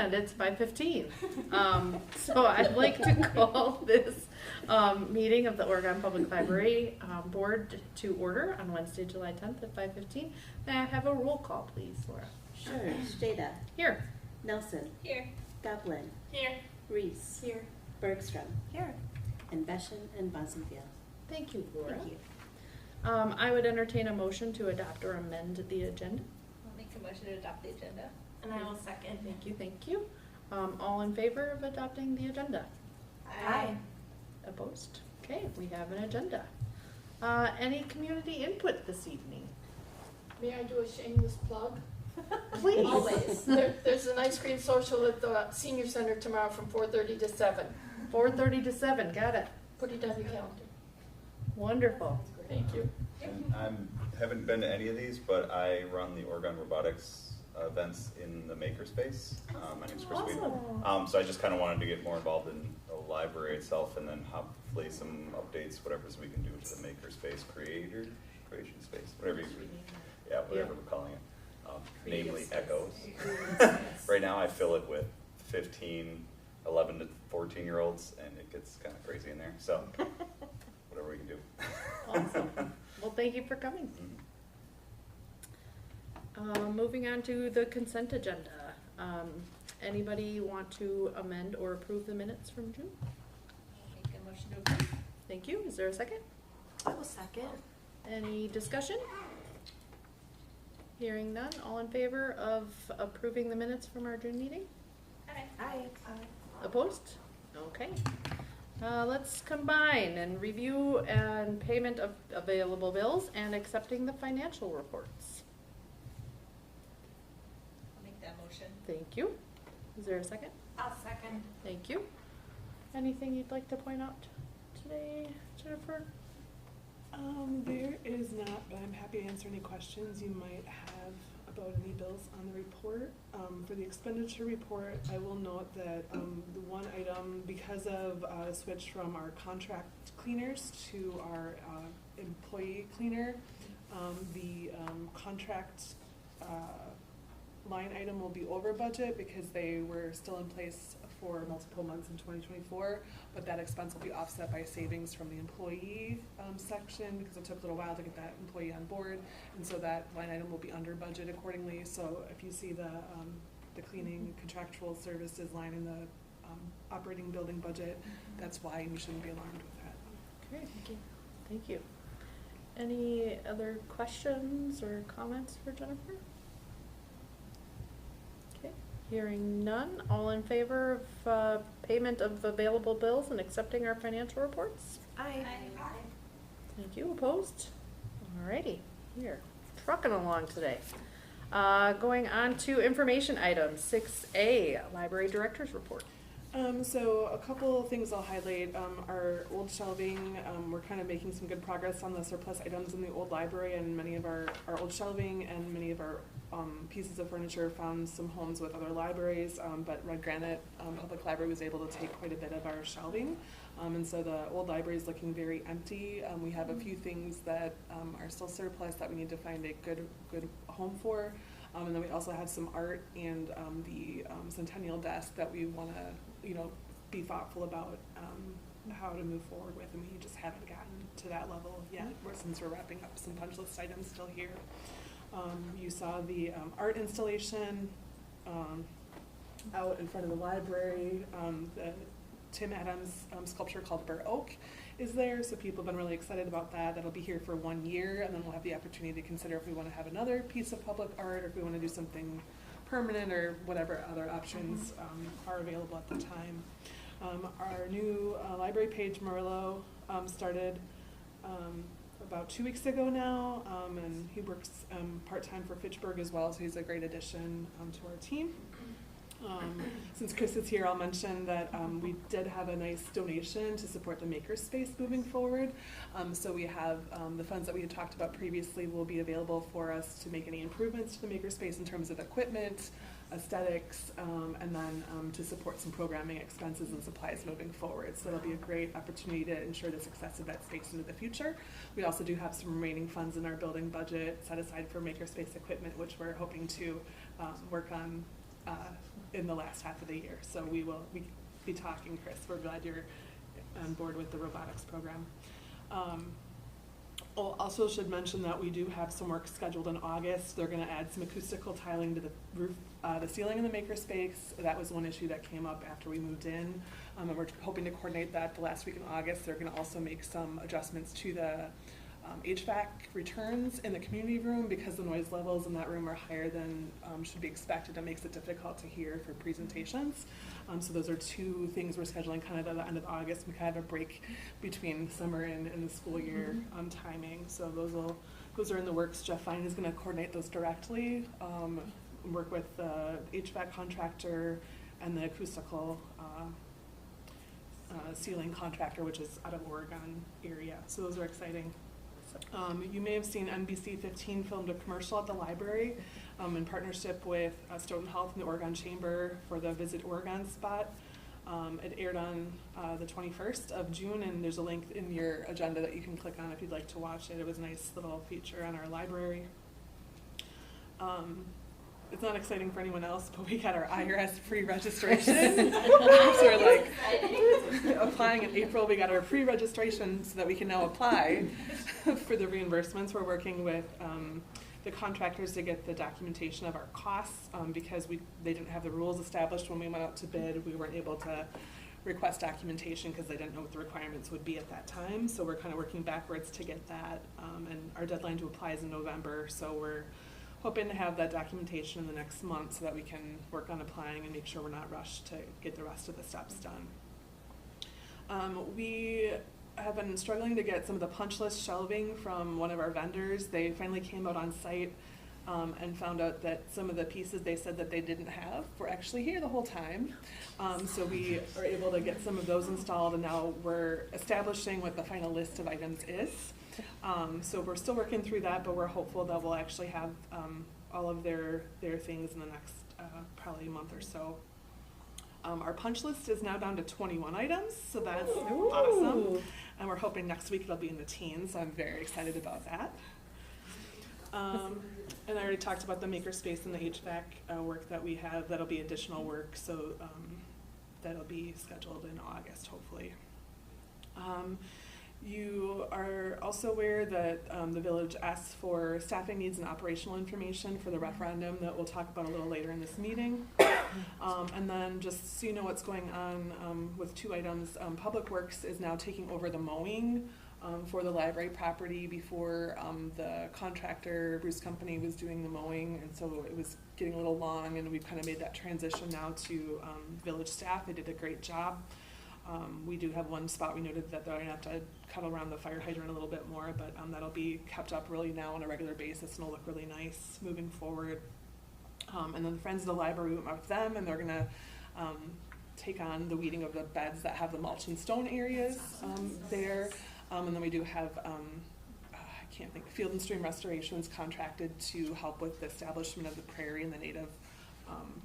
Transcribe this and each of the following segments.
And it's 5:15. So I'd like to call this meeting of the Oregon Public Library Board to order on Wednesday, July 10th at 5:15. May I have a roll call, please, Laura? Sure. Jada. Here. Nelson. Here. Goblin. Here. Reese. Here. Bergstrom. Here. And Beshen and Bossenfield. Thank you, Laura. Thank you. I would entertain a motion to adopt or amend the agenda. I'll make a motion to adopt the agenda. And I will second. Thank you, thank you. All in favor of adopting the agenda? Aye. Opposed? Okay, we have an agenda. Any community input this evening? May I do a shameless plug? Please. Always. There's an ice cream social at the senior center tomorrow from 4:30 to 7. 4:30 to 7, got it. Put it on your calendar. Wonderful. Thank you. And I haven't been to any of these, but I run the Oregon Robotics events in the Makerspace. My name's Chris Weed. So I just kind of wanted to get more involved in the library itself, and then hopefully some updates, whatever we can do to the Makerspace creation space, whatever whatever we're calling it. Namely Echoes. Right now I fill it with 15, 11 to 14-year-olds, and it gets kind of crazy in there. So whatever we can do. Awesome. Well, thank you for coming. Moving on to the consent agenda. Anybody want to amend or approve the minutes from June? Make a motion to approve. Thank you. Is there a second? I will second. Any discussion? Hearing none. All in favor of approving the minutes from our June meeting? Aye. Opposed? Okay. Let's combine and review and payment of available bills and accepting the financial reports. I'll make that motion. Thank you. Is there a second? I'll second. Thank you. Anything you'd like to point out today, Jennifer? There is not, but I'm happy to answer any questions you might have about any bills on the report. For the expenditure report, I will note that the one item, because of a switch from our contract cleaners to our employee cleaner, the contract line item will be over budget because they were still in place for multiple months in 2024, but that expense will be offset by savings from the employee section because it took a little while to get that employee on board, and so that line item will be under budget accordingly. So if you see the cleaning contractual services line in the operating building budget, that's why, and you shouldn't be alarmed with that. Okay, thank you. Thank you. Any other questions or comments for Jennifer? Okay, hearing none. All in favor of payment of available bills and accepting our financial reports? Aye. Thank you. Opposed? Alrighty, here, trucking along today. Going on to information items, 6A, Library Director's Report. So a couple of things I'll highlight. Our old shelving, we're kind of making some good progress on the surplus items in the old library, and many of our old shelving and many of our pieces of furniture found some homes with other libraries, but Red Granite Public Library was able to take quite a bit of our shelving. And so the old library is looking very empty. We have a few things that are still surplus that we need to find a good home for. And then we also have some art and the Centennial desk that we want to, be thoughtful about how to move forward with, and we just haven't gotten to that level yet, since we're wrapping up some punch list items still here. You saw the art installation out in front of the library. The Tim Adams sculpture called Burr Oak is there, so people have been really excited about that. That'll be here for 1 year, and then we'll have the opportunity to consider if we want to have another piece of public art, or if we want to do something permanent, or whatever other options are available at the time. Our new library page, Merlot, started about 2 weeks ago now, and he works part-time for Fitchburg as well, so he's a great addition to our team. Since Chris is here, I'll mention that we did have a nice donation to support the Makerspace moving forward. So we have the funds that we had talked about previously will be available for us to make any improvements to the Makerspace in terms of equipment, aesthetics, and then to support some programming expenses and supplies moving forward. So it'll be a great opportunity to ensure the success of that space into the future. We also do have some remaining funds in our building budget set aside for Makerspace equipment, which we're hoping to work on in the last half of the year. So we will be talking, Chris. We're glad you're on board with the robotics program. Also should mention that we do have some work scheduled in August. They're going to add some acoustical tiling to the roof, the ceiling in the makerspace. That was one issue that came up after we moved in, and we're hoping to coordinate that the last week in August. They're going to also make some adjustments to the HVAC returns in the community room because the noise levels in that room are higher than should be expected. It makes it difficult to hear for presentations. So those are two things we're scheduling kind of at the end of August. We kind of have a break between summer and the school year timing. So those are in the works. Jeff Fine is going to coordinate those directly, work with the HVAC contractor and the acoustical ceiling contractor, which is out of Oregon area. So those are exciting. You may have seen NBC 15 filmed a commercial at the library in partnership with Stoughton Health and the Oregon Chamber for the Visit Oregon spot. It aired on the 21st of June, and there's a link in your agenda that you can click on if you'd like to watch it. It was a nice little feature on our library. It's not exciting for anyone else, but we got our IRS free registration. So we're like applying in April. We got our free registration so that we can now apply for the reimbursements. We're working with the contractors to get the documentation of our costs because they didn't have the rules established when we went out to bid. We weren't able to request documentation because they didn't know what the requirements would be at that time. So we're kind of working backwards to get that. And our deadline to apply is in November. So we're hoping to have that documentation in the next month so that we can work on applying and make sure we're not rushed to get the rest of the steps done. We have been struggling to get some of the punch list shelving from one of our vendors. They finally came out on site and found out that some of the pieces they said that they didn't have were actually here the whole time. So we are able to get some of those installed, and now we're establishing what the final list of items is. So we're still working through that, but we're hopeful that we'll actually have all of their things in the next probably month or so. Our punch list is now down to 21 items, so that's awesome. And we're hoping next week it'll be in the teens, so I'm very excited about that. And I already talked about the makerspace and the HVAC work that we have. That'll be additional work, so that'll be scheduled in August, hopefully. You are also aware that the village asked for staffing needs and operational information for the referendum that we'll talk about a little later in this meeting. And then just so you know what's going on with two items, Public Works is now taking over the mowing for the library property. Before the contractor, Bruce Company, was doing the mowing, and so it was getting a little long, and we've kind of made that transition now to village staff. They did a great job. We do have one spot we noted that they're going to have to cut around the fire hydrant a little bit more, but that'll be kept up really now on a regular basis and will look really nice moving forward. And then the Friends of the Library, we went with them, and they're going to take on the weeding of the beds that have the mulch and stone areas there. And then we do have, I can't think, Field and Stream Restorations contracted to help with the establishment of the prairie and the native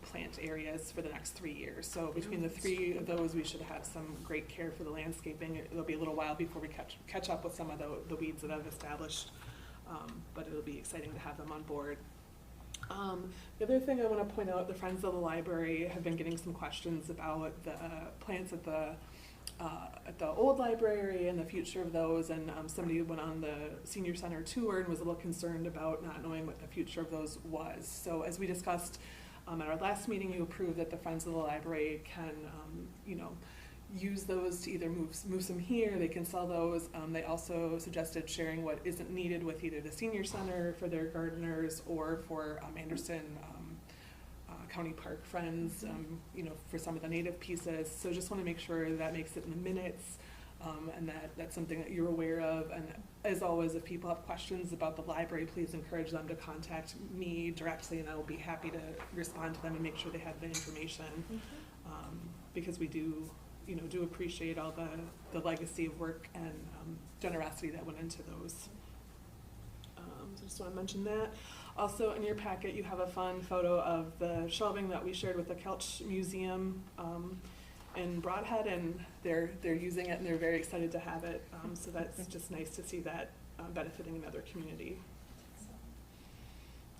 plant areas for the next 3 years. So between the three of those, we should have some great care for the landscaping. It'll be a little while before we catch up with some of the weeds that I've established, but it'll be exciting to have them on board. The other thing I want to point out, the Friends of the Library have been getting some questions about the plants at the old library and the future of those, and somebody went on the senior center tour and was a little concerned about not knowing what the future of those was. So as we discussed at our last meeting, you approved that the Friends of the Library can use those to either move some here, they can sell those. They also suggested sharing what isn't needed with either the senior center for their gardeners or for Anderson County Park Friends, for some of the native pieces. So just want to make sure that makes it in the minutes, and that's something that you're aware of. And as always, if people have questions about the library, please encourage them to contact me directly, and I will be happy to respond to them and make sure they have the information, because we do appreciate all the legacy of work and generosity that went into those. So just want to mention that. Also in your packet, you have a fun photo of the shelving that we shared with the Kelch Museum in Broadhead, and they're using it and they're very excited to have it. So that's just nice to see that benefiting another community.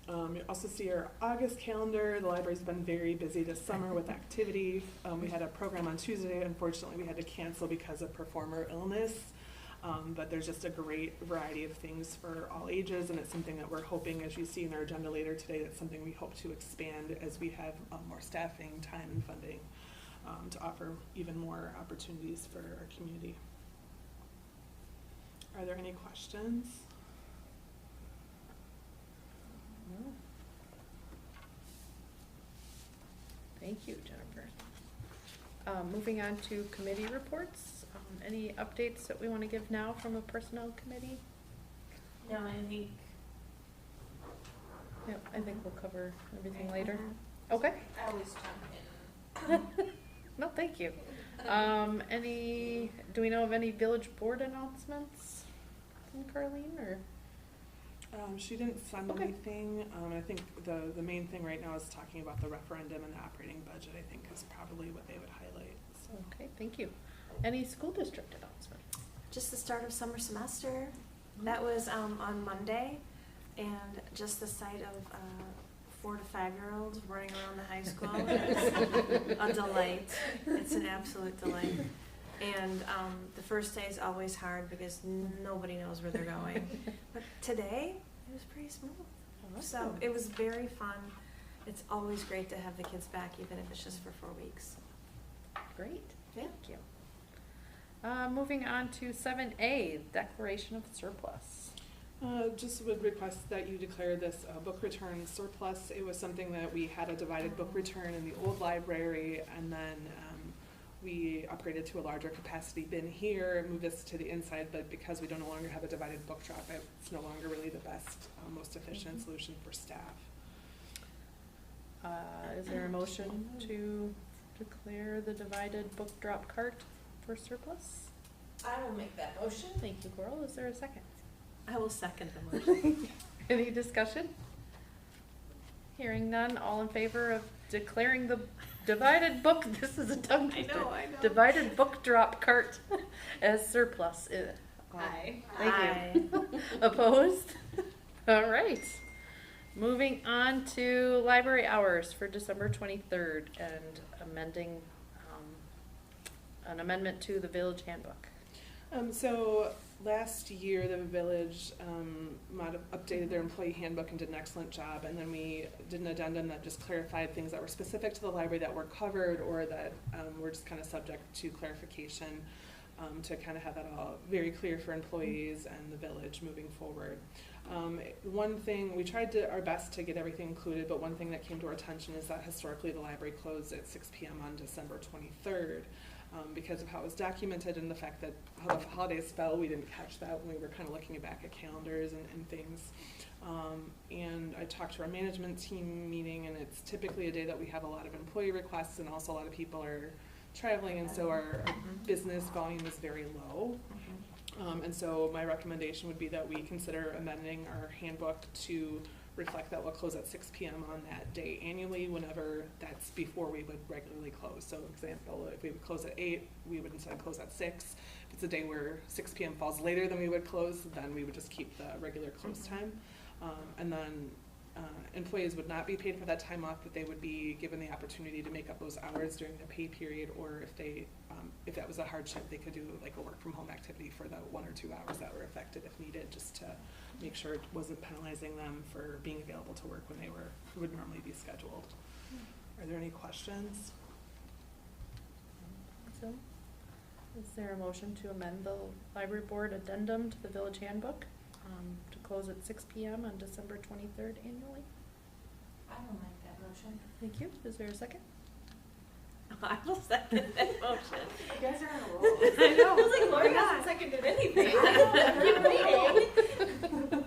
You also see our August calendar. The library's been very busy this summer with activity. We had a program on Tuesday. Unfortunately, we had to cancel because of performer illness. But there's just a great variety of things for all ages, and it's something that we're hoping, as you see in our agenda later today, that's something we hope to expand as we have more staffing, time, and funding to offer even more opportunities for our community. Are there any questions? No. Thank you, Jennifer. Moving on to committee reports. Any updates that we want to give now from a personnel committee? No, I think. Yep, I think we'll cover everything later. Okay. I always jump in. No, thank you. Do we know of any village board announcements from Carlene, or? She didn't send Okay. anything. I think the main thing right now is talking about the referendum and the operating budget, I think, is probably what they would highlight. So. Okay, thank you. Any school district announcements? Just the start of summer semester. That was on Monday, and just the sight of 4 to 5-year-olds running around the high school is a delight. It's an absolute delight. And the first day is always hard because nobody knows where they're going. But today, it was pretty smooth. So Awesome. it was very fun. It's always great to have the kids back, even if it's just for 4 weeks. Great, Yeah. thank you. Moving on to 7A, declaration of surplus. Just would request that you declare this book return surplus. It was something that we had a divided book return in the old library, and then we upgraded to a larger capacity bin here, moved this to the inside, but because we don't no longer have a divided book drop, it's no longer really the best, most efficient solution for staff. Is there a motion to declare the divided book drop cart for surplus? I will make that motion. Thank you, Coral. Is there a second? I will second the motion. Any discussion? Hearing none, all in favor of declaring the divided book, this is a tongue twister. I know. Divided book drop cart as surplus. Aye. Thank you. Opposed? All right. Moving on to library hours for December 23rd and amending, an amendment to the village handbook. So last year, the village updated their employee handbook and did an excellent job, and then we did an addendum that just clarified things that were specific to the library that were covered or that were just kind of subject to clarification to kind of have that all very clear for employees and the village moving forward. One thing, we tried our best to get everything included, but one thing that came to our attention is that historically the library closed at 6 p.m. on December 23rd. Because of how it was documented and the fact that how the holidays fell, we didn't catch that when we were kind of looking back at calendars and things. And I talked to our management team meeting, and it's typically a day that we have a lot of employee requests, and also a lot of people are traveling, and so our business volume is very low. And so my recommendation would be that we consider amending our handbook to reflect that we'll close at 6 p.m. on that day annually, whenever that's before we would regularly close. So, for example, if we would close at 8, we would instead close at 6. If it's a day where 6 p.m. falls later than we would close, then we would just keep the regular close time. And then employees would not be paid for that time off, but they would be given the opportunity to make up those hours during the pay period, or if they, if that was a hardship, they could do like a work from home activity for the 1 or 2 hours that were affected if needed, just to make sure it wasn't penalizing them for being available to work when they would normally be scheduled. Are there any questions? So, is there a motion to amend the library board addendum to the village handbook to close at 6 p.m. on December 23rd annually? I will make that motion. Thank you. Is there a second? I will second that motion. You guys are on a roll. I know. I was like, Lori Oh my hasn't God. seconded anything. I keep waiting.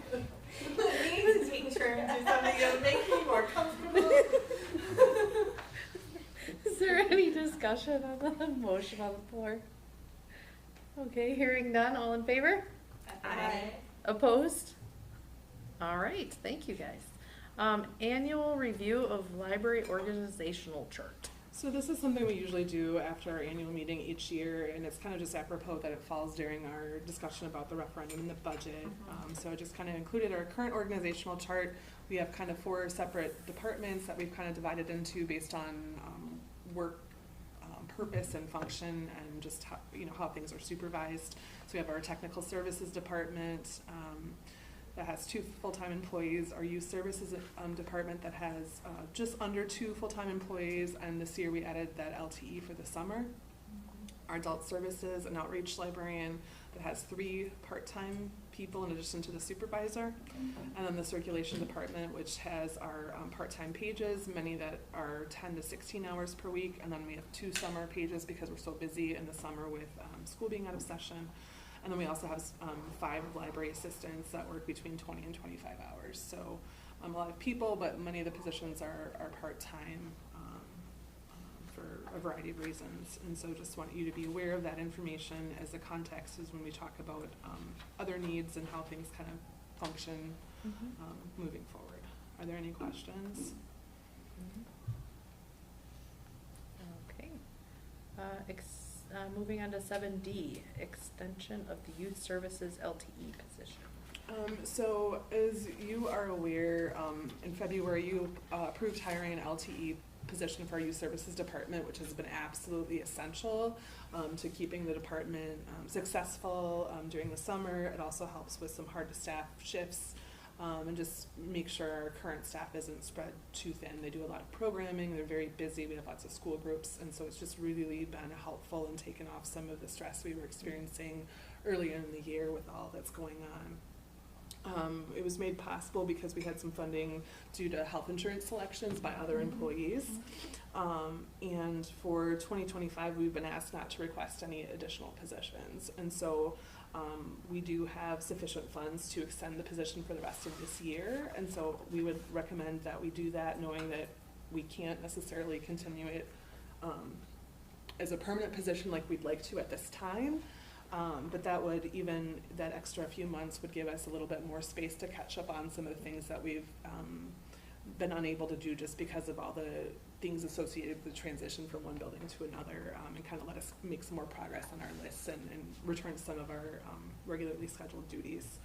We need to take turns or something to make me more comfortable. Is there any discussion on the motion on the floor? Okay, hearing none, all in favor? Aye. Opposed? All right, thank you guys. Annual review of library organizational chart. So this is something we usually do after our annual meeting each year, and it's kind of just apropos that it falls during our discussion about the referendum and the budget. So I just kind of included our current organizational chart We have kind of 4 separate departments that we've kind of divided into based on work purpose and function and just how, how things are supervised. So we have our technical services department that has 2 full-time employees, our youth services department that has just under 2 full-time employees, and this year we added that LTE for the summer. Our adult services and outreach librarian that has 3 part-time people in addition to the supervisor. And then the circulation department, which has our part-time pages, many that are 10 to 16 hours per week. And then we have 2 summer pages because we're so busy in the summer with school being out of session. And then we also have 5 library assistants that work between 20 and 25 hours. So a lot of people, but many of the positions are part-time for a variety of reasons. And so just want you to be aware of that information as a context as when we talk about other needs and how things kind of function moving forward. Are there any questions? Okay. Moving on to 7D, extension of the youth services LTE position. So as you are aware, in February you approved hiring an LTE position for our youth services department, which has been absolutely essential to keeping the department successful during the summer. It also helps with some hard to staff shifts and just make sure our current staff isn't spread too thin. They do a lot of programming, they're very busy, we have lots of school groups, and so it's just really been helpful in taking off some of the stress we were experiencing earlier in the year with all that's going on. It was made possible because we had some funding due to health insurance selections by other employees. And for 2025, we've been asked not to request any additional positions. And so we do have sufficient funds to extend the position for the rest of this year. And so we would recommend that we do that, knowing that we can't necessarily continue it as a permanent position like we'd like to at this time. But that extra few months would give us a little bit more space to catch up on some of the things that we've been unable to do just because of all the things associated with the transition from one building to another, and kind of let us make some more progress on our lists and return some of our regularly scheduled duties.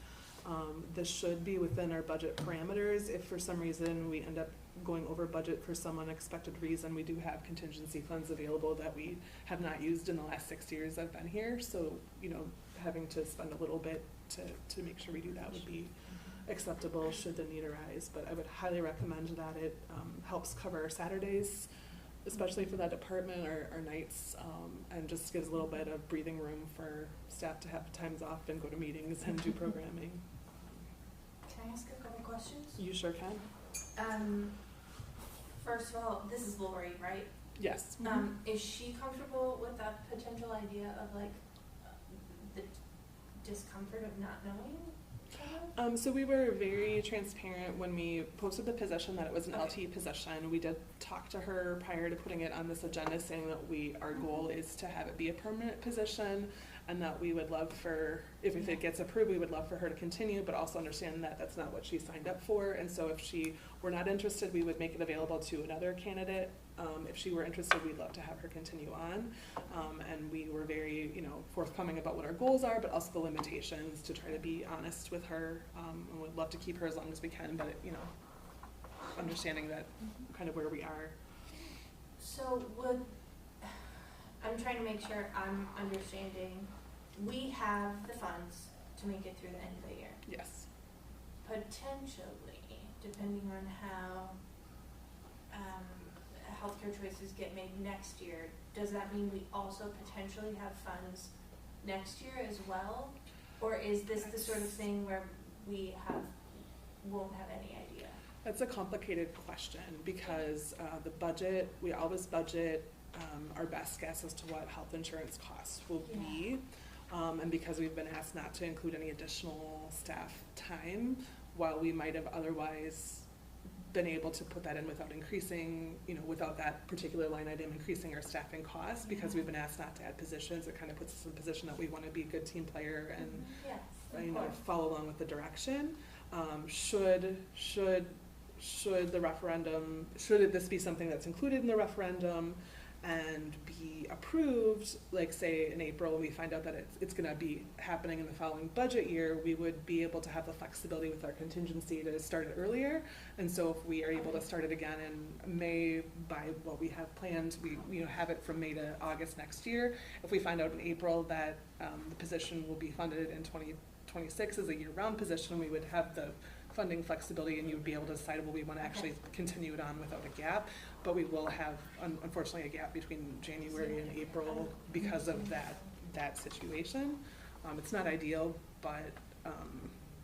This should be within our budget parameters. If for some reason we end up going over budget for some unexpected reason, we do have contingency funds available that we have not used in the last 6 years I've been here. So, having to spend a little bit to make sure we do that would be acceptable should the need arise. But I would highly recommend that. It helps cover our Saturdays, especially for that department, our nights, and just gives a little bit of breathing room for staff to have times off and go to meetings and do programming. Can I ask a couple questions? You sure can. First of all, this is Lori, right? Yes. Is she comfortable with that potential idea of like the discomfort of not knowing? So we were very transparent when we posted the position that it was an Okay. LT position. We did talk to her prior to putting it on this agenda, saying that our goal is to have it be a permanent position, and that we would love for, if it gets approved, we would love for her to continue, but also understand that that's not what she signed up for. And so if she were not interested, we would make it available to another candidate. If she were interested, we'd love to have her continue on. And we were very, forthcoming about what our goals are, but also the limitations, to try to be honest with her. And would love to keep her as long as we can, but, understanding that kind of where we are. So I'm trying to make sure I'm understanding, we have the funds to make it through the end of the year. Yes. Potentially, depending on how healthcare choices get made next year, does that mean we also potentially have funds next year as well? Or is this the sort of thing where we won't have any idea? That's a complicated question because the budget, we always budget our best guess as to what health insurance costs will be. And because we've been asked not to include any additional staff time, while we might have otherwise been able to put that in without increasing, without that particular line item increasing our staffing costs, because we've been asked not to add positions, it kind of puts us in a position that we want to be a good team player and follow along with the direction. Should the referendum, should this be something that's included in the referendum, and be approved, like say in April, we find out that it's gonna be happening in the following budget year, we would be able to have the flexibility with our contingency to start it earlier. And so if we are able to start it again in May by what we have planned, we have it from May to August next year. If we find out in April that the position will be funded in 2026 as a year-round position, we would have the funding flexibility, and you would be able to decide, well, we want to actually continue it on without a gap. But we will have, unfortunately, a gap between January and April because of that situation. It's not ideal, but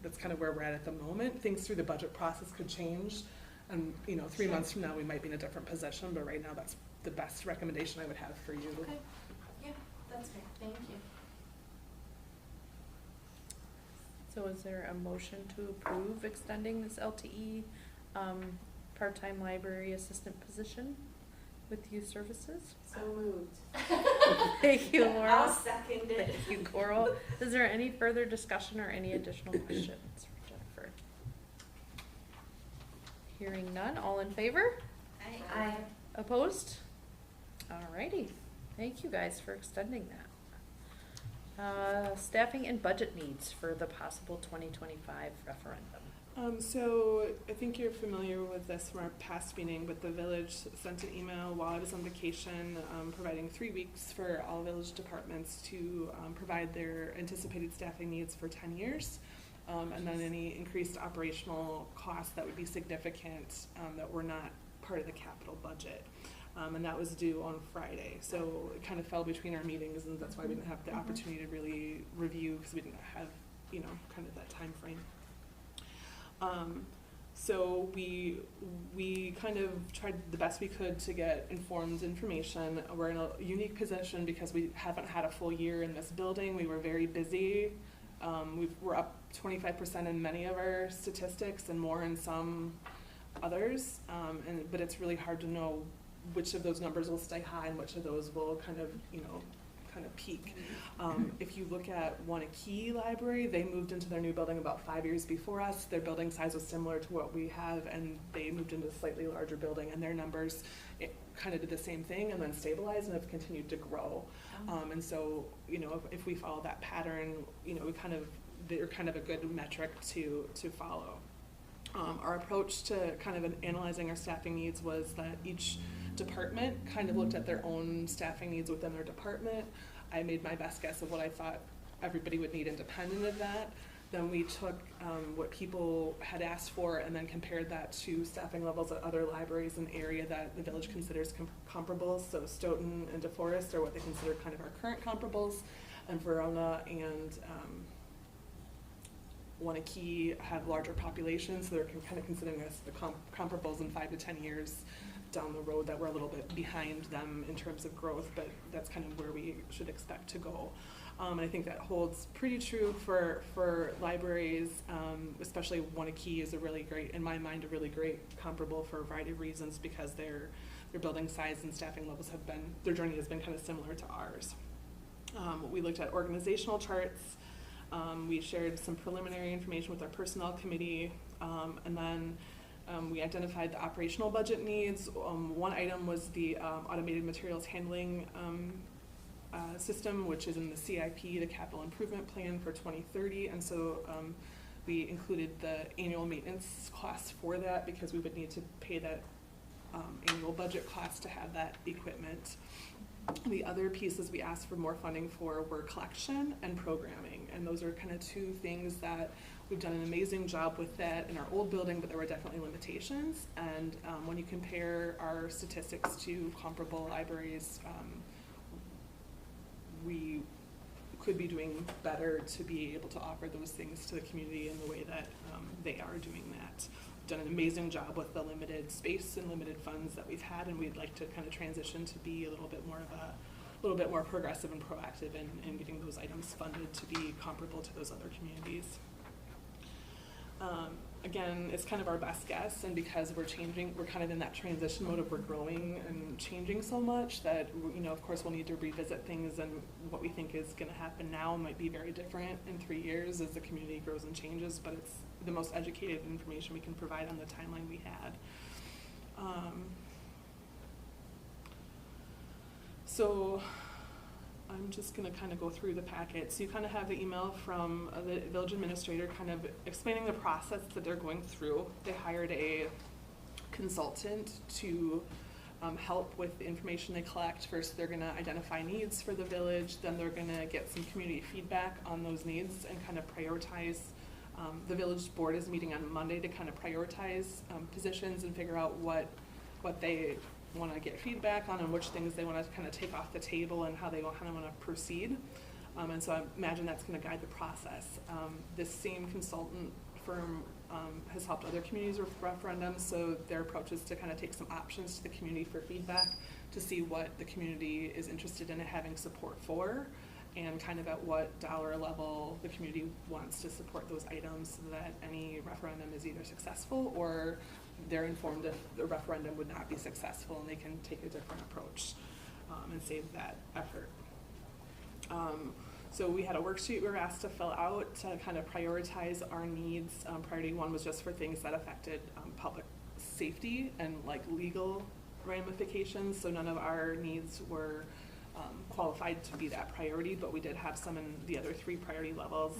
that's kind of where we're at the moment. Things through the budget process could change, and 3 months from now we might be in a different position. But right now, that's the best recommendation I would have for you. Okay, yeah, that's fair, thank you. So is there a motion to approve extending this LTE part-time library assistant position with youth services? So moved. Thank you, Laura. I'll second it. Thank you, Coral. Is there any further discussion or any additional questions for Jennifer? Hearing none, all in favor? Aye. Opposed? Alrighty, thank you guys for extending that. Staffing and budget needs for the possible 2025 referendum. So I think you're familiar with this from our past meeting, but the village sent an email while I was on vacation, providing 3 weeks for all village departments to provide their anticipated staffing needs for 10 years. And then any increased operational costs that would be significant that were not part of the capital budget. And that was due on Friday. So it kind of fell between our meetings, and that's why we didn't have the opportunity to really review, because we didn't have, kind of that time frame. So we kind of tried the best we could to get informed information. We're in a unique position because we haven't had a full year in this building. We were very busy. We're up 25% in many of our statistics and more in some others. But it's really hard to know which of those numbers will stay high and which of those will kind of peak. If you look at Wanakee Library, they moved into their new building about 5 years before us. Their building size was similar to what we have, and they moved into a slightly larger building, and their numbers kind of did the same thing and then stabilized and have continued to grow. And so, if we follow that pattern, they're kind of a good metric to follow. Our approach to kind of analyzing our staffing needs was that each department kind of looked at their own staffing needs within their department. I made my best guess of what I thought everybody would need independent of that. Then we took what people had asked for and then compared that to staffing levels at other libraries in the area that the village considers comparables. So Stoughton and DeForest are what they consider kind of our current comparables, and Verona and Wanakee have larger populations, so they're kind of considering us the comparables in 5 to 10 years down the road, that we're a little bit behind them in terms of growth, but that's kind of where we should expect to go. And I think that holds pretty true for libraries, especially Wanakee is a really great, in my mind, a really great comparable for a variety of reasons, because their building size and staffing levels their journey has been kind of similar to ours. We looked at organizational charts. We shared some preliminary information with our personnel committee, and then we identified the operational budget needs. One item was the automated materials handling system, which is in the CIP, the capital improvement plan for 2030, and so we included the annual maintenance costs for that, because we would need to pay that annual budget cost to have that equipment. The other pieces we asked for more funding for were collection and programming, and those are kind of two things that we've done an amazing job with that in our old building, but there were definitely limitations. And when you compare our statistics to comparable libraries, we could be doing better to be able to offer those things to the community in the way that they are doing that. We've done an amazing job with the limited space and limited funds that we've had, and we'd like to kind of transition to be a little bit more progressive and proactive in getting those items funded to be comparable to those other communities. Again, it's kind of our best guess, and because we're kind of in that transition mode of we're growing and changing so much that, of course we'll need to revisit things, and what we think is going to happen now might be very different in 3 years as the community grows and changes, but it's the most educated information we can provide on the timeline we had. So I'm just gonna kind of go through the packet. So you kind of have the email from the village administrator kind of explaining the process that they're going through. They hired a consultant to help with the information they collect. First, they're gonna identify needs for the village, then they're gonna get some community feedback on those needs and kind of prioritize. The village board is meeting on Monday to kind of prioritize positions and figure out what they want to get feedback on and which things they want to kind of take off the table and how they kind of want to proceed. And so I imagine that's going to guide the process. This same consultant firm has helped other communities with referendums, so their approach is to kind of take some options to the community for feedback to see what the community is interested in having support for and kind of at what dollar level the community wants to support those items so that any referendum is either successful or they're informed if the referendum would not be successful and they can take a different approach and save that effort. So we had a worksheet we were asked to fill out to kind of prioritize our needs. Priority 1 was just for things that affected public safety and like legal ramifications, so none of our needs were qualified to be that priority, but we did have some in the other 3 priority levels,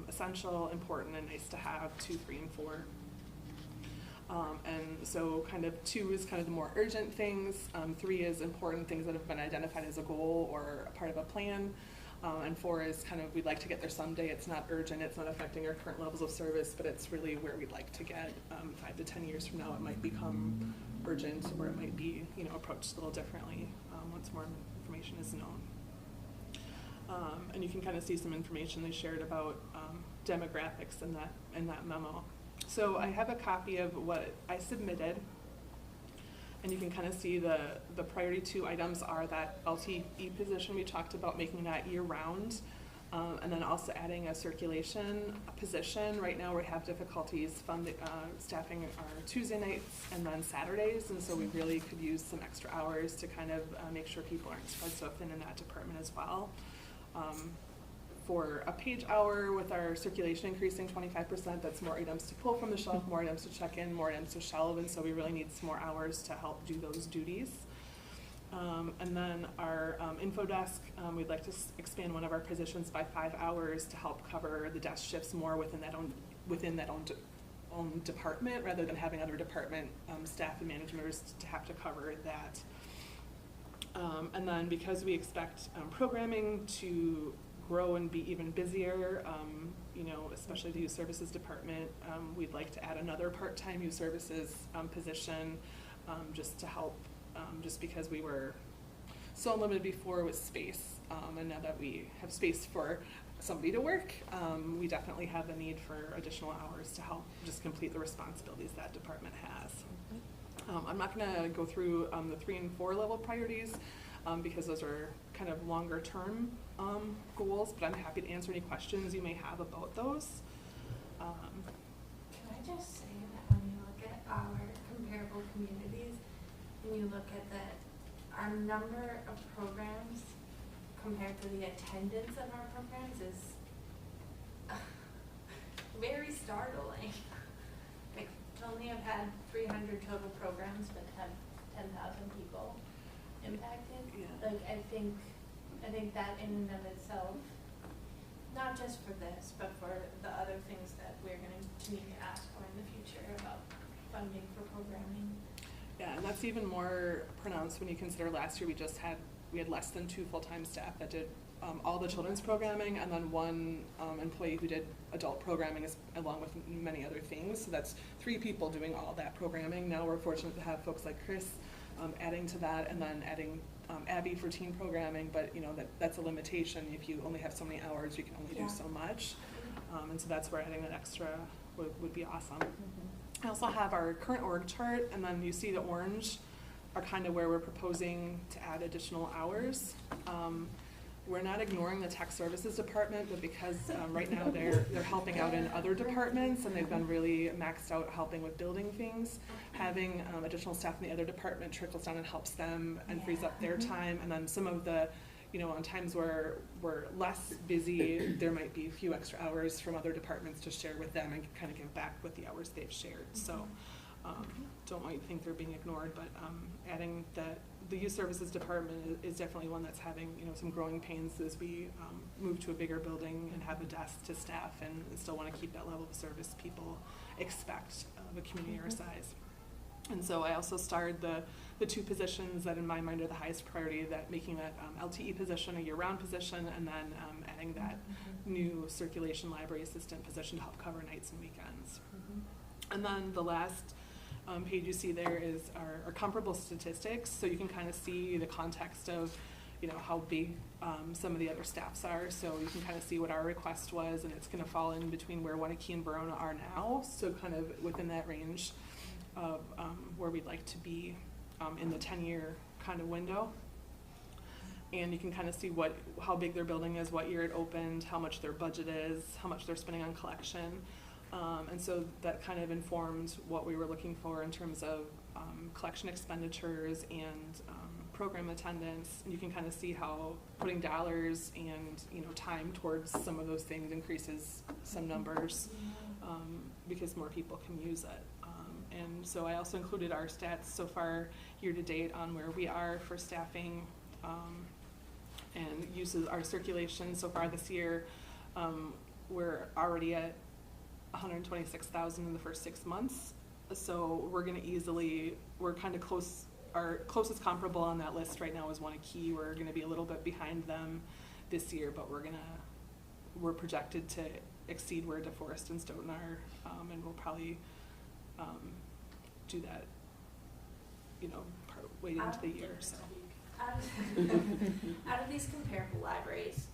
essential, important, and nice to have, 2, 3, and 4. And so kind of 2 is kind of the more urgent things, 3 is important things that have been identified as a goal or a part of a plan, and 4 is kind of we'd like to get there someday. It's not urgent, it's not affecting our current levels of service, but it's really where we'd like to get 5 to 10 years from now. It might become urgent or it might be, you know, approached a little differently once more information is known. And you can kind of see some information they shared about demographics in that memo. So I have a copy of what I submitted, and you can kind of see the priority 2 items are that LTE position we talked about, making that year-round, and then also adding a circulation position. Right now we have difficulties staffing our Tuesday nights and then Saturdays, and so we really could use some extra hours to kind of make sure people aren't spread so thin in that department as well. For a page hour with our circulation increasing 25%, that's more items to pull from the shelf, more items to check in, more items to shelve, and so we really need some more hours to help do those duties. And then our info desk, we'd like to expand one of our positions by 5 hours to help cover the desk shifts more within that own department, rather than having other department staff and managers to have to cover that. And then because we expect programming to grow and be even busier, you know, especially the youth services department, we'd like to add another part-time youth services position just to help, just because we were so limited before with space, and now that we have space for somebody to work, we definitely have a need for additional hours to help just complete the responsibilities that department has. I'm not going to go through the 3 and 4 level priorities because those are kind of longer term goals, but I'm happy to answer any questions you may have about those. Can I just say that when you look at our comparable communities, and you look at our number of programs compared to the attendance of our programs is very startling. Like, to only have had 300 total programs but have 10,000 people impacted. Yeah. Like, I think that in and of itself, not just for this, but for the other things that we're going to continue to ask for in the future about funding for programming. Yeah, and that's even more pronounced when you consider last year we had less than 2 full-time staff that did all the children's programming, and then 1 employee who did adult programming along with many other things. So that's 3 people doing all that programming. Now we're fortunate to have folks like Chris adding to that, and then adding Abby for teen programming, but you know that's a limitation. If you only have so many hours, you can only do so much, and so that's where adding that extra would be awesome. I also have our current org chart, and then you see the orange are kind of where we're proposing to add additional hours. We're not ignoring the tech services department, but because right now they're helping out in other departments, and they've been really maxed out helping with building things. Having additional staff in the other department trickles down and helps them and frees up their time. And then some of the, you know, on times where we're less busy, there might be a few extra hours from other departments to share with them and kind of give back with the hours they've shared. So don't want you to think they're being ignored, but adding the youth services department is definitely one that's having, you know, some growing pains as we move to a bigger building and have a desk to staff and still want to keep that level of service people expect of a community our size. And so I also starred the two positions that in my mind are the highest priority, that making that LTE position a year-round position, and then adding that new circulation library assistant position to help cover nights and weekends. And then the last page you see there is our comparable statistics, so you can kind of see the context of, you know, how big some of the other staffs are. So you can kind of see what our request was, and it's going to fall in between where Waunakee and Verona are now, so kind of within that range of where we'd like to be in the 10-year kind of window. And you can kind of see how big their building is, what year it opened, how much their budget is, how much they're spending on collection. And so that kind of informed what we were looking for in terms of collection expenditures and program attendance. And you can kind of see how putting dollars and, you know, time towards some of those things increases some numbers because more people can use it. And so I also included our stats so far year to date on where we are for staffing and uses our circulation so far this year. We're already at 126,000 in the first 6 months. So we're kind of close. Our closest comparable on that list right now is Waunakee. We're gonna be a little bit behind them this year, but we're projected to exceed where DeForest and Stoughton are, and we'll probably do that, you know, way into the year. So. Out of these comparable libraries,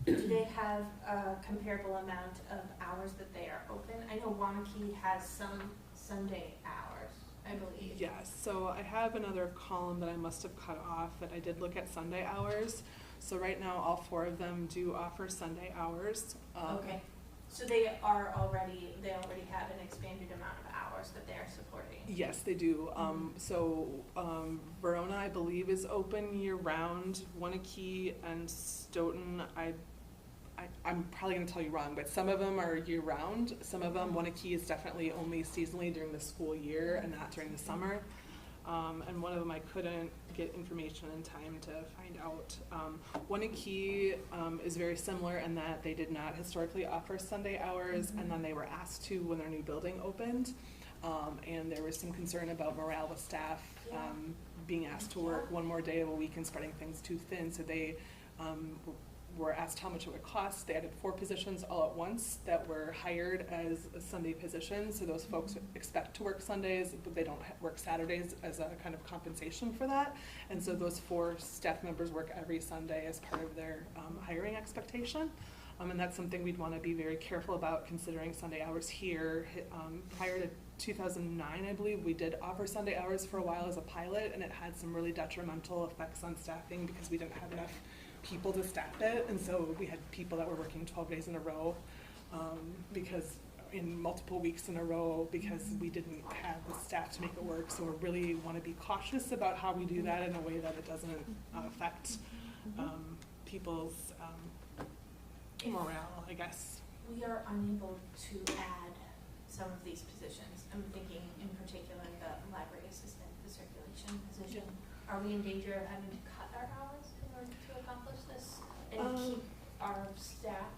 do they have a comparable amount of hours that they are open? I know Waunakee has some Sunday hours, I believe. Yes, so I have another column that I must have cut off that I did look at Sunday hours. So right now, all 4 of them do offer Sunday hours. Okay, so they already have an expanded amount of hours that they're supporting. Yes, they do. Verona, I believe, is open year-round. Waunakee and Stoughton, I'm probably going to tell you wrong, but some of them are year-round. Some of them, Waunakee is definitely only seasonally during the school year and not during the summer. And one of them I couldn't get information in time to find out. Waunakee is very similar in that they did not historically offer Sunday hours, and then they were asked to when their new building opened. And there was some concern about morale with staff being asked to work one more day of a week and spreading things too thin. So they were asked how much it would cost. They added 4 positions all at once that were hired as Sunday positions. So those folks expect to work Sundays, but they don't work Saturdays as a kind of compensation for that. And so those 4 staff members work every Sunday as part of their hiring expectation. And that's something we'd want to be very careful about considering Sunday hours here. Prior to 2009, I believe, we did offer Sunday hours for a while as a pilot, and it had some really detrimental effects on staffing because we didn't have enough people to staff it, and so we had people that were working 12 days in a row because in multiple weeks in a row because we didn't have the staff to make it work. So we really want to be cautious about how we do that in a way that it doesn't affect people's morale, I guess. We are unable to add some of these positions. I'm thinking in particular the library assistant, the circulation position. Are we in danger of having to cut our hours in order to accomplish this and keep our staff?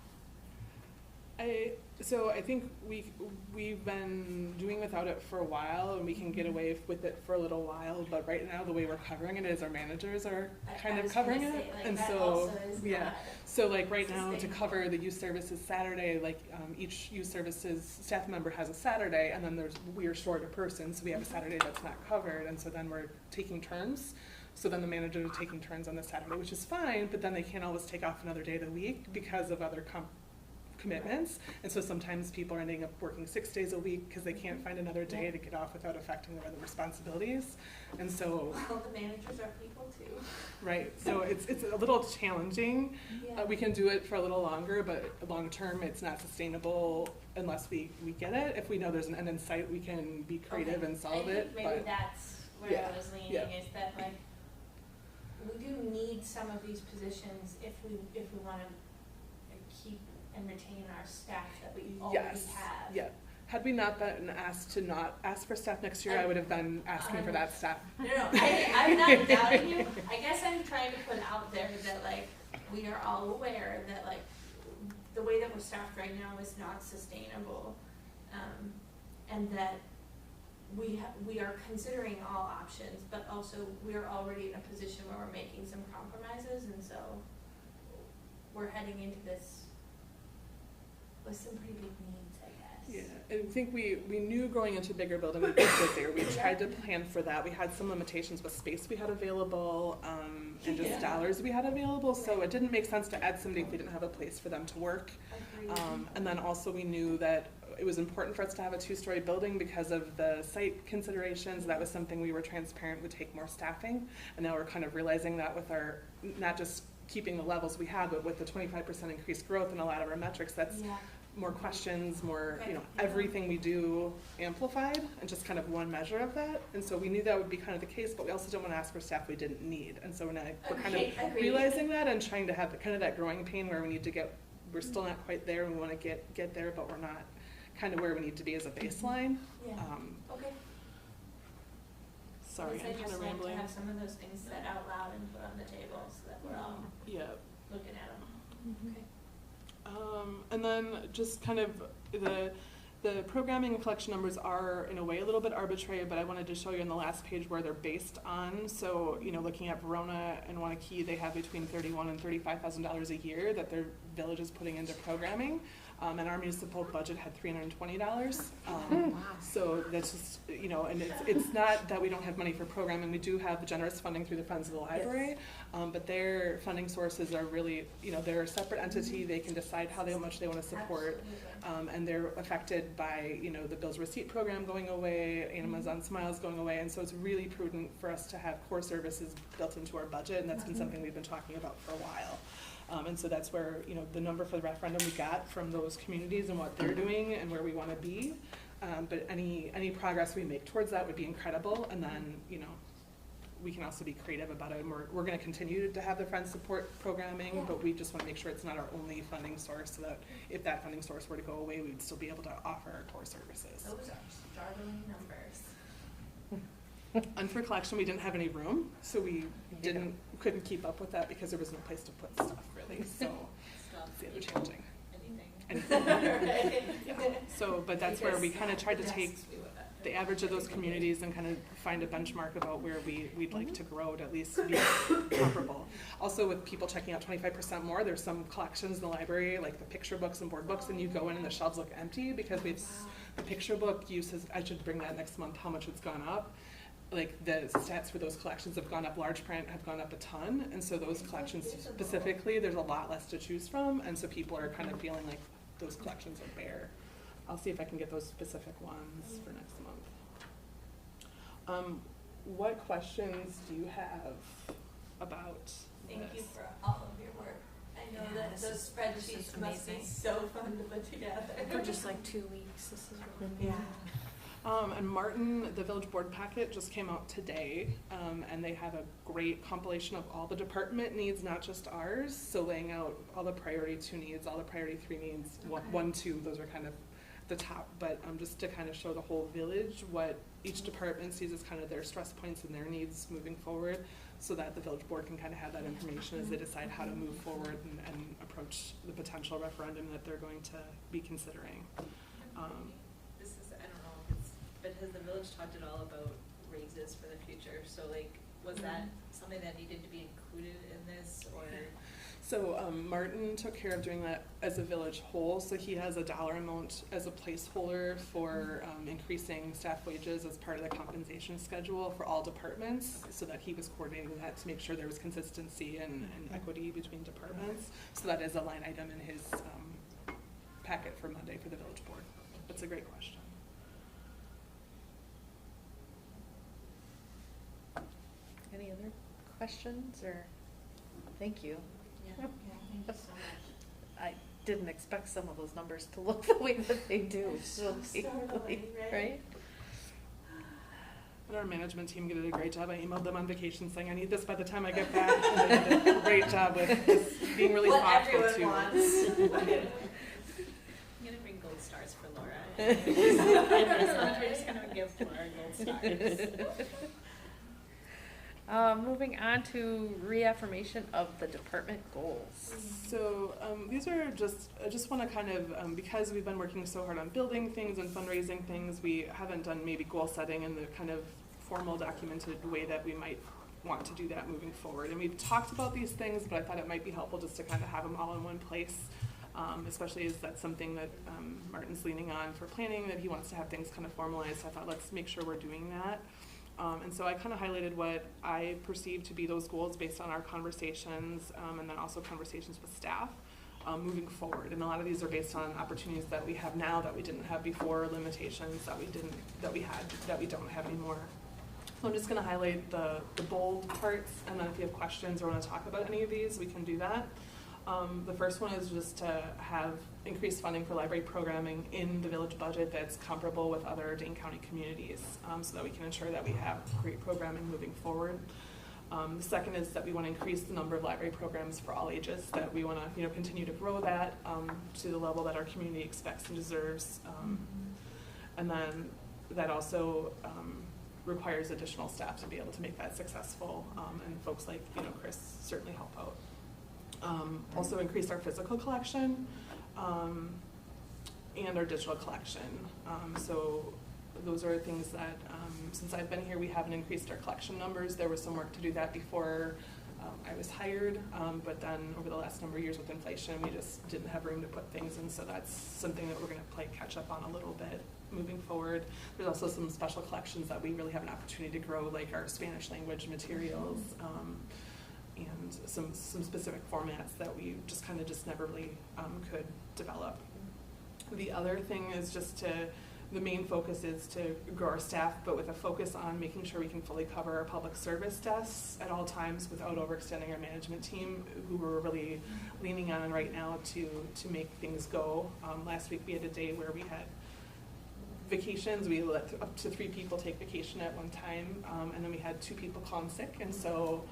So I think we've been doing without it for a while, and we can get away with it for a little while. But right now, the way we're covering it is our managers are kind of covering it, and so So like right now, to cover the youth services Saturday, like each youth services staff member has a Saturday, and then we are short a person, so we have a Saturday that's not covered, and so then we're taking turns. So then the managers are taking turns on the Saturday, which is fine, but then they can't always take off another day of the week because of other commitments. And so sometimes people are ending up working 6 days a week because they can't find another day to get off without affecting their other responsibilities. And so well, the managers are people too. Right, so it's a little challenging. We can do it for a little longer, but long term it's not sustainable unless we get it. If we know there's an end in sight, we can be creative and solve it. Maybe that's where I was leaning, is that like we do need some of these positions if we want to keep and retain our staff that we already have. Yeah, Had we not been asked to not ask for staff next year, I would have been asking for that staff. No, I'm not doubting you. I guess I'm trying to put out there that like, we are all aware that like, the way that we're staffed right now is not sustainable. And that we are considering all options, but also we are already in a position where we're making some compromises, and so we're heading into this with some pretty big needs, I guess. Yeah, I think we knew going into a bigger building we'd be busier. We tried to plan for that. We had some limitations with space we had available, and just dollars we had available, so it didn't make sense to add somebody if we didn't have a place for them to work. Agreed. And then also we knew that it was important for us to have a 2-story building because of the site considerations. That was something we were transparent would take more staffing, and now we're kind of realizing that with our, not just keeping the levels we have, but with the 25% increased growth in a lot of our metrics, that's Yeah. more questions, more, Right. everything we do amplified, and just kind of one measure of that. And so we knew that would be kind of the case, but we also didn't want to ask for staff we didn't need. And so we're kind Okay, of agreed. realizing that and trying to have kind of that growing pain where we need to we're still not quite there, and we want to get there, but we're not kind of where we need to be as a baseline. Yeah. Okay. Sorry, I I'm just kind of like rambling. to have some of those things said out loud and put on the table so that we're all Yeah. looking at them. Okay. And then just kind of the programming and collection numbers are in a way a little bit arbitrary, but I wanted to show you on the last page where they're based on. So, looking at Verona and Wanakee, they have between $31,000 and $35,000 a year that their village is putting into programming. And our municipal budget had $320. So that's just, and it's not that we don't have money for programming. We do have generous funding through the Friends of the Library, but their funding sources are really, they're a separate entity. They can decide how much they want to support, and they're affected by, the Bills Receipt program going away, Amazon Smiles going away, and so it's really prudent for us to have core services built into our budget, and that's been something we've been talking about for a while. And so that's where, the number for the referendum we got from those communities and what they're doing and where we want to be. But any progress we make towards that would be incredible. And then, we can also be creative about it. And we're going to continue to have the Friends support programming, but we just want to make sure it's not our only funding source, so that if that funding source were to go away, we'd still be able to offer our core services. Those are startling numbers. And for collection, we didn't have any room, so we couldn't keep up with that because there was no place to put stuff really. So it's the other challenging. Anything. Yeah. So, but that's where we kind of tried to take the average of those communities and kind of find a benchmark about where we'd like to grow to at least be comparable. Also, with people checking out 25% more, there's some collections in the library, like the picture books and board books, and you go in and the shelves look empty because the picture book use has, I should bring that next month, how much it's gone up. Like the stats for those collections have gone up, large print have gone up a ton, and so those collections specifically, there's a lot less to choose from, and so people are kind of feeling like those collections are bare. I'll see if I can get those specific ones for next month. What questions do you have about Thank you this? for all of your work. I know Yeah, that this those is spreadsheets must be amazing. so fun to put together. For just like 2 weeks, this is really Yeah. And Martin, the village board packet just came out today, and they have a great compilation of all the department needs, not just ours. So laying out all the priority 2 needs, all the priority 3 needs, Okay. 1, 2, those are kind of the top. But just to kind of show the whole village what each department sees as kind of their stress points and their needs moving forward, so that the village board can kind of have that information as they decide how to move forward and approach the potential referendum that they're going to be considering. This is, I don't know if it's, but has the village talked at all about raises for the future? So was that something that needed to be included in this, or? So Martin took care of doing that as a village whole, so he has a dollar amount as a placeholder for increasing staff wages as part of the compensation schedule for all departments, so that he was coordinating that to make sure there was consistency and equity between departments. So that is a line item in his packet for Monday for the village board. That's a great question. Any other questions or, thank you. Yeah, thank you so much. I didn't expect some of those numbers to look the way that they do. So startling, right? And our management team did a great job. I emailed them on vacation saying, I need this by the time I get back. And they did a great job with just being really What thoughtful everyone too. wants. I'm gonna bring gold stars for Laura We're just gonna give to our gold stars. Moving on to reaffirmation of the department goals. So these are just, I just want to kind of, because we've been working so hard on building things and fundraising things, we haven't done maybe goal setting in the kind of formal documented way that we might want to do that moving forward. And we've talked about these things, but I thought it might be helpful just to kind of have them all in one place, especially as that's something that Martin's leaning on for planning, that he wants to have things kind of formalized. I thought let's make sure we're doing that. And so I kind of highlighted what I perceive to be those goals based on our conversations, and then also conversations with staff moving forward. And a lot of these are based on opportunities that we have now that we didn't have before, limitations that we don't have anymore. So I'm just going to highlight the bold parts, and then if you have questions or want to talk about any of these, we can do that. The first one is just to have increased funding for library programming in the village budget that's comparable with other Dane County communities, so that we can ensure that we have great programming moving forward. The second is that we want to increase the number of library programs for all ages, that we want to continue to grow that to the level that our community expects and deserves. And then that also requires additional staff to be able to make that successful, and folks like Chris certainly help out. Also increase our physical collection and our digital collection. So those are things that, since I've been here, we haven't increased our collection numbers. There was some work to do that before I was hired, but then over the last number of years with inflation, we just didn't have room to put things in, so that's something that we're going to play catch up on a little bit moving forward. There's also some special collections that we really have an opportunity to grow, like our Spanish language materials, and some specific formats that we just never really could develop. The other thing is the main focus is to grow our staff, but with a focus on making sure we can fully cover our public service desks at all times without overextending our management team, who we're really leaning on right now to make things go. Last week we had a day where we had vacations. We let up to 3 people take vacation at one time, and then we had 2 people call in sick, and so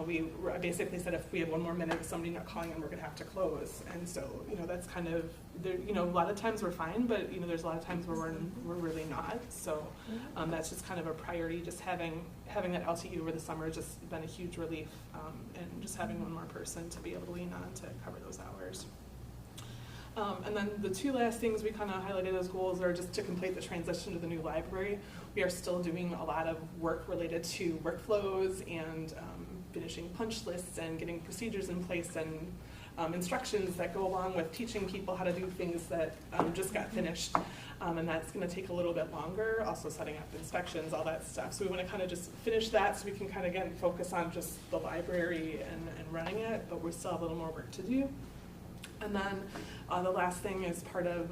we basically said if we have 1 more minute of somebody not calling in, we're going to have to close. And so, that's kind of, a lot of times we're fine, but, there's a lot of times where we're really not. So that's just kind of a priority. Just having that LTU over the summer has just been a huge relief, and just having 1 more person to be able to lean on to cover those hours. And then the 2 last things we kind of highlighted as goals are just to complete the transition to the new library. We are still doing a lot of work related to workflows and finishing punch lists and getting procedures in place and instructions that go along with teaching people how to do things that just got finished. And that's going to take a little bit longer, also setting up inspections, all that stuff. So we want to kind of just finish that so we can kind of, again, focus on just the library and running it, but we still have a little more work to do. And then the last thing is part of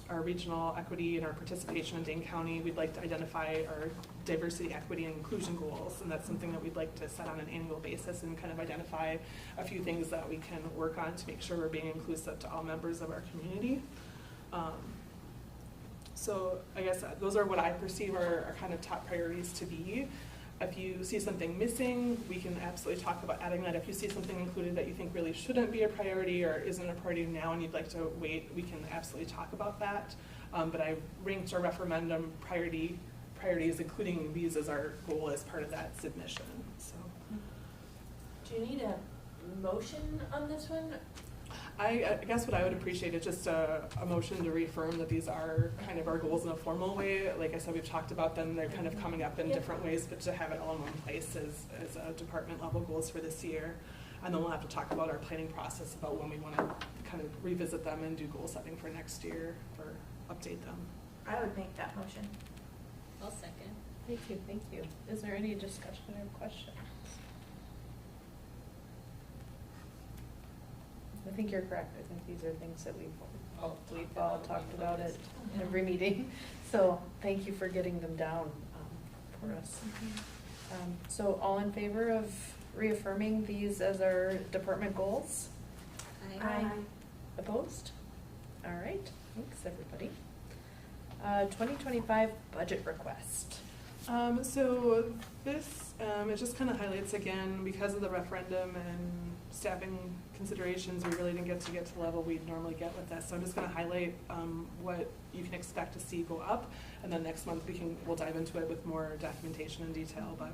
our regional equity and our participation in Dane County. We'd like to identify our diversity, equity, and inclusion goals, and that's something that we'd like to set on an annual basis and kind of identify a few things that we can work on to make sure we're being inclusive to all members of our community. So I guess those are what I perceive are kind of top priorities to be. If you see something missing, we can absolutely talk about adding that. If you see something included that you think really shouldn't be a priority or isn't a priority now and you'd like to wait, we can absolutely talk about that. But I ranked our referendum priorities, including these as our goal as part of that submission. So, Do you need a motion on this one? I guess what I would appreciate is just a motion to reaffirm that these are kind of our goals in a formal way. Like I said, we've talked about them. They're kind of coming up in different ways, but to have it all in one place as department level goals for this year. And then we'll have to talk about our planning process about when we want to kind of revisit them and do goal setting for next year or update them. I would make that motion. I'll second. Thank you. Is there any discussion or questions? I think you're correct. I think these are things that we've all talked about at every meeting. So thank you for getting them down for us. So all in favor of reaffirming these as our department goals? Aye. Opposed? All right. Thanks, everybody. 2025 budget request. So this, it just kind of highlights again, because of the referendum and staffing considerations, we really didn't get to the level we'd normally get with this. So I'm just gonna highlight what you can expect to see go up, and then next month we'll dive into it with more documentation and detail. But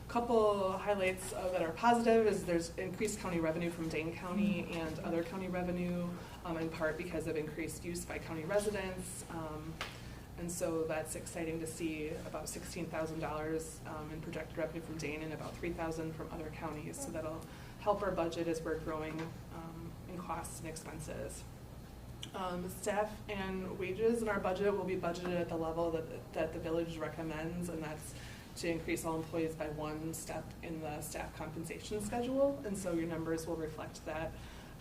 couple highlights that are positive is there's increased county revenue from Dane County and other county revenue, in part because of increased use by county residents. And so that's exciting to see, about $16,000 in projected revenue from Dane and about $3,000 from other counties. So that'll help our budget as we're growing in costs and expenses. Staff and wages in our budget will be budgeted at the level that the village recommends, and that's to increase all employees by 1 step in the staff compensation schedule. And so your numbers will reflect that.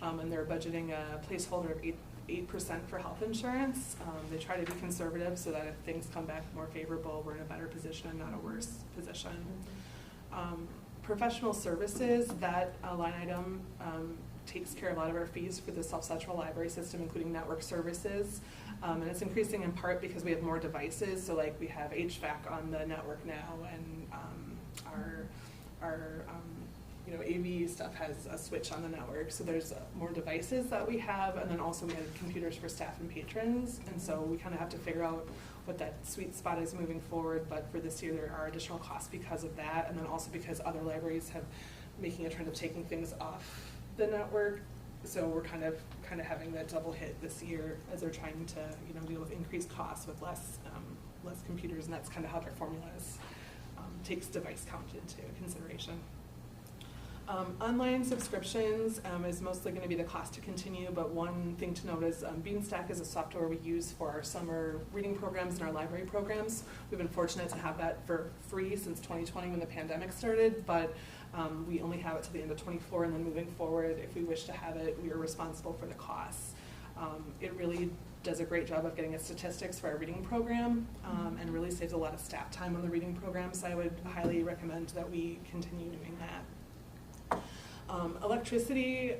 And they're budgeting a placeholder of 8% for health insurance. They try to be conservative so that if things come back more favorable, we're in a better position and not a worse position. Professional services, that line item takes care of a lot of our fees for the South Central Library System, including network services. And it's increasing in part because we have more devices. So like we have HVAC on the network now, and our AV stuff has a switch on the network. So there's more devices that we have, and then also we have computers for staff and patrons. And so we kind of have to figure out what that sweet spot is moving forward. But for this year, there are additional costs because of that, and then also because other libraries have making a trend of taking things off the network. So we're kind of having that double hit this year as they're trying to deal with increased costs with less computers, and that's kind of how their formula is, takes device count into consideration. Online subscriptions is mostly going to be the cost to continue, but one thing to note is Beanstack is a software we use for our summer reading programs and our library programs. We've been fortunate to have that for free since 2020 when the pandemic started, but we only have it to the end of 24, and then moving forward, if we wish to have it, we are responsible for the costs. It really does a great job of getting us statistics for our reading program, and really saves a lot of staff time on the reading program, so I would highly recommend that we continue doing that. Electricity,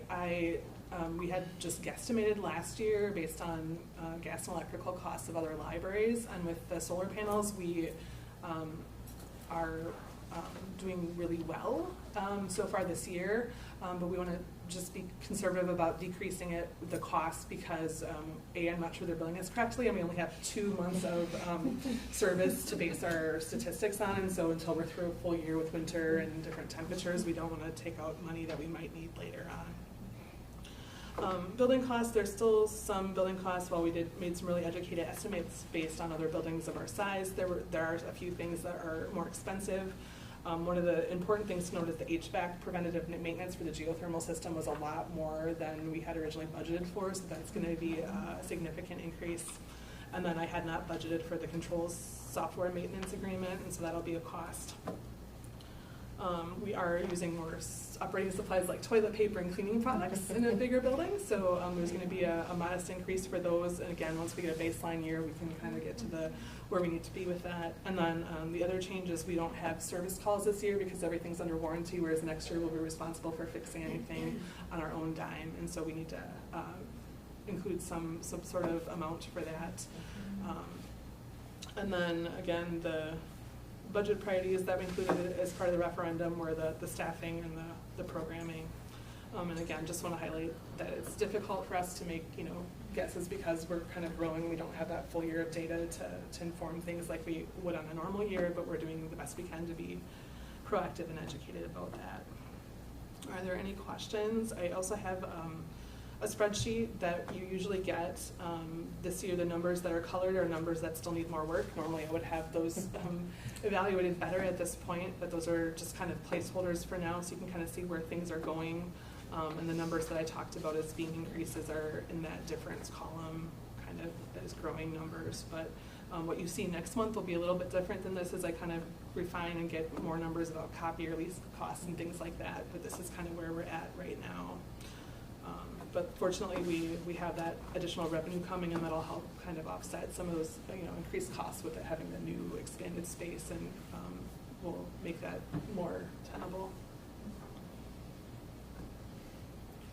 we had just guesstimated last year based on gas and electrical costs of other libraries, and with the solar panels, we are doing really well so far this year, but we want to just be conservative about decreasing the cost because I'm not sure they're billing us correctly, and we only have 2 months of service to base our statistics on, and so until we're through a full year with winter and different temperatures, we don't want to take out money that we might need later on. Building costs, there's still some building costs. While we made some really educated estimates based on other buildings of our size, there are a few things that are more expensive. One of the important things to note is the HVAC preventative maintenance for the geothermal system was a lot more than we had originally budgeted for, so that's going to be a significant increase. And then I had not budgeted for the controls software maintenance agreement, and so that'll be a cost. We are using more operating supplies like toilet paper and cleaning products in a bigger building, so there's going to be a modest increase for those. And again, once we get a baseline year, we can kind of get to where we need to be with that. And then the other change is we don't have service calls this year because everything's under warranty, whereas next year we'll be responsible for fixing anything on our own dime, and so we need to include some sort of amount for that. And then again, the budget priorities that we included as part of the referendum were the staffing and the programming. And again, just want to highlight that it's difficult for us to make guesses because we're kind of growing. We don't have that full year of data to inform things like we would on a normal year, but we're doing the best we can to be proactive and educated about that. Are there any questions? I also have a spreadsheet that you usually get. This year the numbers that are colored are numbers that still need more work. Normally I would have those evaluated better at this point, but those are just kind of placeholders for now, so you can kind of see where things are going. And the numbers that I talked about as being increases are in that difference column, kind of as growing numbers. But what you see next month will be a little bit different than this as I kind of refine and get more numbers about copy or lease costs and things like that. But this is kind of where we're at right now. But fortunately, we have that additional revenue coming, and that'll help kind of offset some of those increased costs with it having the new expanded space, and will make that more tenable.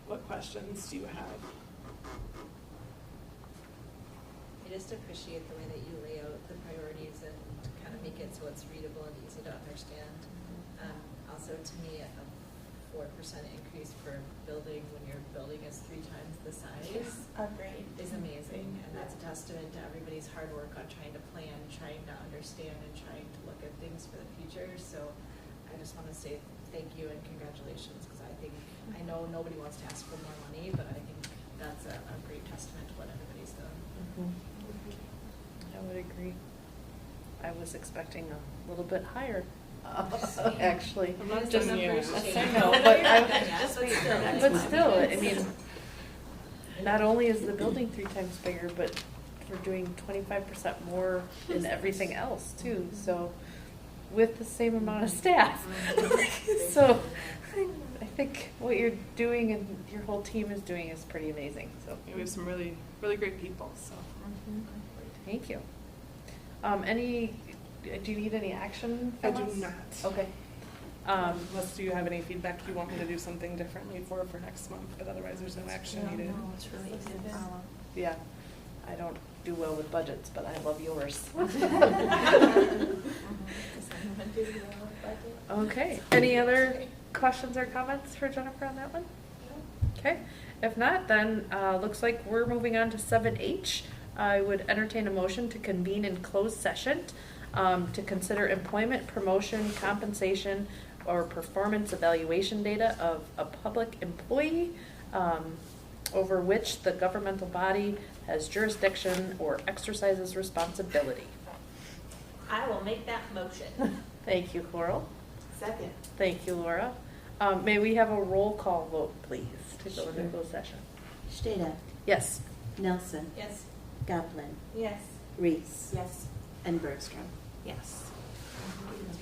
What questions do you have? I just appreciate the way that you lay out the priorities and kind of make it so it's readable and easy to understand. Also, to me, 4% increase for building when your building is 3 times the size Agreed. is amazing, and that's a testament to everybody's hard work on trying to plan, trying to understand, and trying to look at things for the future. So I just want to say thank you and congratulations, because I know nobody wants to ask for more money, but I think that's a great testament to what everybody's done. I would agree. I was expecting a little bit higher, actually. I'm not Just done yet. I know, but Just wait till next but month. still, I mean, not only is the building 3 times bigger, but we're doing 25% more in everything else too, so, with the same amount of staff. So, I think what you're doing and your whole team is doing is pretty amazing, so. We have some really, really great people, so. Thank you. Do you need any action I from do us? not. Okay. Unless do you have any feedback you want me to do something differently for next month, but otherwise there's no action needed. No, it's really easy to follow. Yeah, I don't do well with budgets, but I love yours. Okay, any other questions or comments for Jennifer on that one? Okay, if not, then, looks like we're moving on to 7H. I would entertain a motion to convene in closed session, to consider employment, promotion, compensation, or performance evaluation data of a public employee, over which the governmental body has jurisdiction or exercises responsibility. I will make that motion. Thank you, Coral. Second. Thank you, Laura. May we have a roll call vote, please, to go into Sure. closed session? Steda, Yes. Nelson, Yes. Goblin, Yes. Reese, Yes. and Bergstrom. Yes.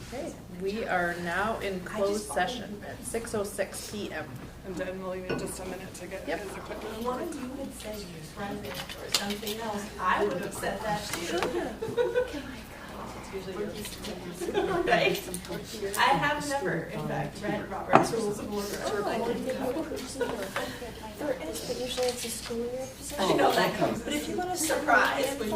Okay, we are now in closed session at 6:06 PM. And then we'll leave it just a minute to get Yep. his equipment. One of you had said president or something else, I would have said that too. Right? I have never, in fact, read Robert's Rules of Order. There is, but usually it's a school year position. I know that comes, but if you want to surprise when you